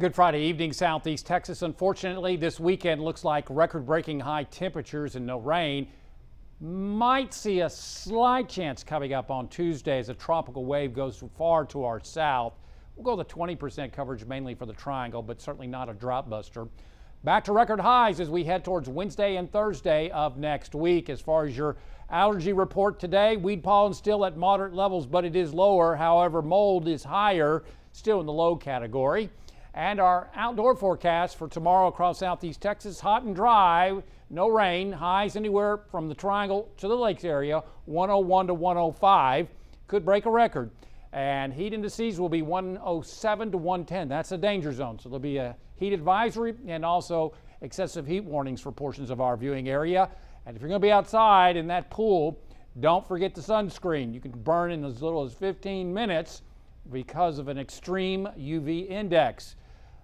Good Friday evening, Southeast Texas. Unfortunately, this weekend looks like record-breaking high temperatures and no rain. Might see a slight chance coming up on Tuesday as a tropical wave goes far to our south. We'll go with 20% coverage mainly for the triangle, but certainly not a drought buster. Back to record highs as we head towards Wednesday and Thursday of next week. As far as your allergy report today, weed pollen still at moderate levels, but it is lower. However, mold is higher, still in the low category. And our outdoor forecast for tomorrow across Southeast Texas, hot and dry, no rain, highs anywhere from the triangle to the lakes area, 101 to 105, could break a record. And heat indices will be 107 to 110. That's a danger zone. So there'll be a heat advisory and also excessive heat warnings for portions of our viewing area. And if you're going to be outside in that pool, don't forget the sunscreen. You can burn in as little as 15 minutes because of an extreme UV index.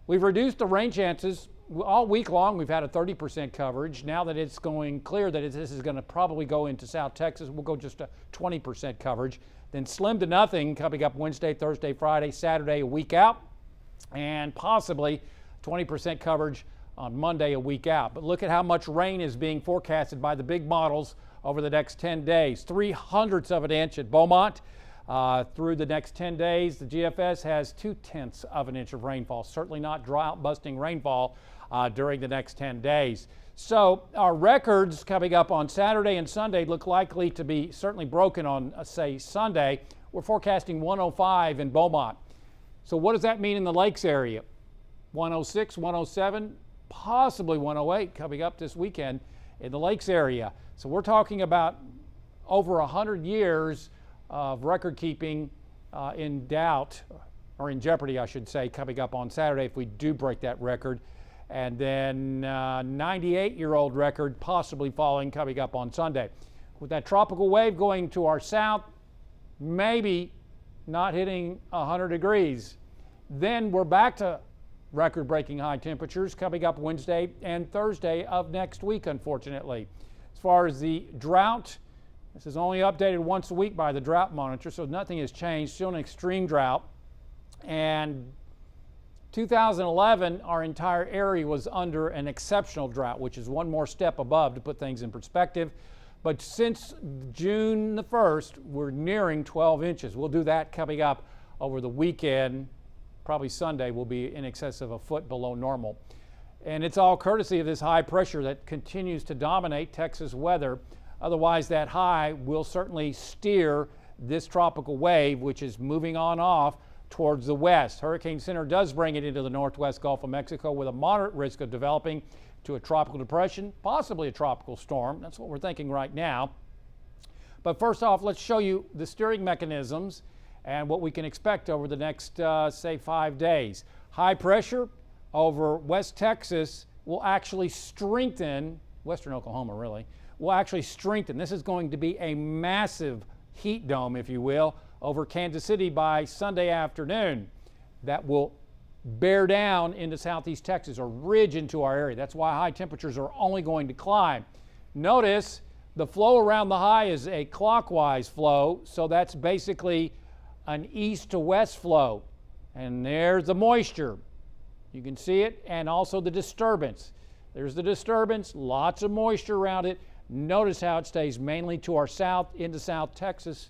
We've reduced the rain chances all week long. We've had a 30% coverage. Now that it's going clear that this is going to probably go into South Texas, we'll go just a 20% coverage. Then slim to nothing coming up Wednesday, Thursday, Friday, Saturday, a week out, and possibly 20% coverage on Monday, a week out. But look at how much rain is being forecasted by the big models over the next 10 days. 0.03 of an inch at Beaumont. Through the next 10 days, the GFS has 0.2 of an inch of rainfall. Certainly not drought-busting rainfall during the next 10 days. So our records coming up on Saturday and Sunday look likely to be certainly broken on, say, Sunday. We're forecasting 105 in Beaumont. So what does that mean in the lakes area? 106, 107, possibly 108 coming up this weekend in the lakes area. So we're talking about over 100 years of record keeping in doubt, or in jeopardy, I should say, coming up on Saturday if we do break that record. And then 98-year-old record possibly falling coming up on Sunday. With that tropical wave going to our south, maybe not hitting 100 degrees. Then we're back to record-breaking high temperatures coming up Wednesday and Thursday of next week, unfortunately. As far as the drought, this is only updated once a week by the drought monitor, so nothing has changed. Still an extreme drought. And 2011, our entire area was under an exceptional drought, which is one more step above to put things in perspective. But since June the 1st, we're nearing 12 inches. We'll do that coming up over the weekend. Probably Sunday will be in excess of a foot below normal. And it's all courtesy of this high pressure that continues to dominate Texas weather. Otherwise, that high will certainly steer this tropical wave, which is moving on off towards the west. Hurricane Center does bring it into the northwest Gulf of Mexico with a moderate risk of developing to a tropical depression, possibly a tropical storm. That's what we're thinking right now. But first off, let's show you the steering mechanisms and what we can expect over the next, say, 5 days. High pressure over West Texas will actually strengthen, western Oklahoma really, will actually strengthen. This is going to be a massive heat dome, if you will, over Kansas City by Sunday afternoon. That will bear down into Southeast Texas or ridge into our area. That's why high temperatures are only going to climb. Notice the flow around the high is a clockwise flow, so that's basically an east to west flow. And there's the moisture. You can see it, and also the disturbance. There's the disturbance, lots of moisture around it. Notice how it stays mainly to our south into South Texas.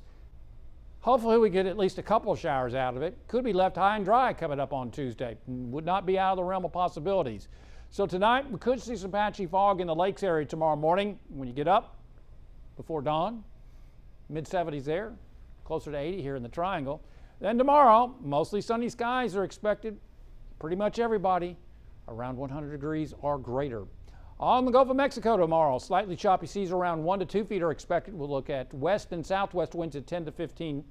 Hopefully we get at least a couple of showers out of it. Could be left high and dry coming up on Tuesday. Would not be out of the realm of possibilities. So tonight we could see some patchy fog in the lakes area tomorrow morning when you get up before dawn. Mid-70s there, closer to 80 here in the triangle. Then tomorrow, mostly sunny skies are expected. Pretty much everybody around 100 degrees or greater. On the Gulf of Mexico tomorrow, slightly choppy seas around 1 to 2 feet are expected. We'll look at west and southwest winds at 10 to 15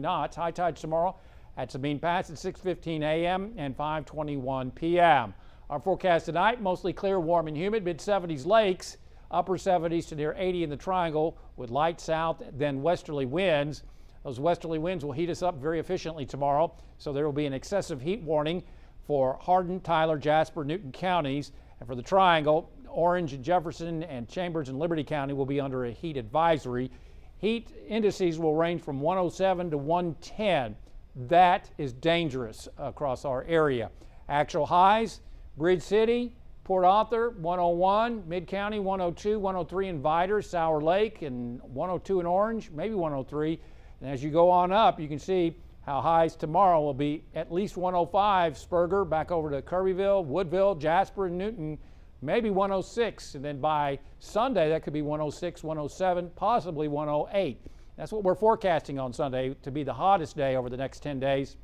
knots. High tides tomorrow at Sabine Pass at 6:15 a.m. and 5:21 p.m. Our forecast tonight, mostly clear, warm and humid, mid-70s lakes, upper 70s to near 80 in the triangle with light south, then westerly winds. Those westerly winds will heat us up very efficiently tomorrow, so there will be an excessive heat warning for Hardin, Tyler, Jasper, Newton counties. And for the triangle, Orange and Jefferson and Chambers and Liberty County will be under a heat advisory. Heat indices will range from 107 to 110. that is dangerous across our area. Actual highs, Bridge City, Port Arthur, 101, Mid-County, 102, 103 in Vidor, Sour Lake, and 102 in Orange, maybe 103. And as you go on up, you can see how highs tomorrow will be at least 105, Spurger, back over to Kirbyville, Woodville, Jasper, and Newton, maybe 106. And then by Sunday, that could be 106, 107, possibly 108. That's what we're forecasting on Sunday to be the hottest day over the next 10 days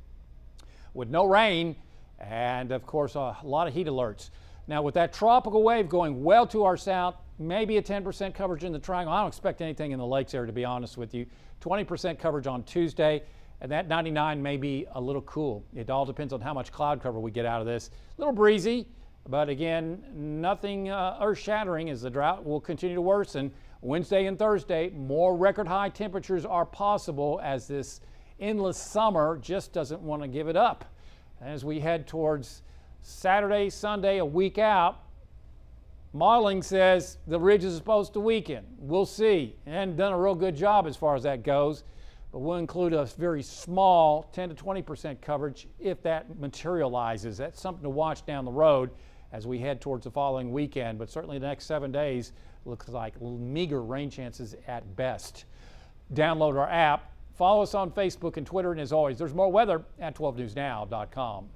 with no rain and, of course, a lot of heat alerts. Now, with that tropical wave going well to our south, maybe a 10% coverage in the triangle. I don't expect anything in the lakes area, to be honest with you. 20% coverage on Tuesday, and that 99 may be a little cool. It all depends on how much cloud cover we get out of this. A little breezy, but again, nothing earth-shattering as the drought will continue to worsen. Wednesday and Thursday, more record high temperatures are possible as this endless summer just doesn't want to give it up. As we head towards Saturday, Sunday, a week out, modeling says the ridge is supposed to weaken. We'll see. And done a real good job as far as that goes. But we'll include a very small 10 to 20% coverage if that materializes. That's something to watch down the road as we head towards the following weekend. But certainly the next 7 days looks like meager rain chances at best. Download our app. Follow us on Facebook and Twitter. And as always, there's more weather at 12newsnow.com.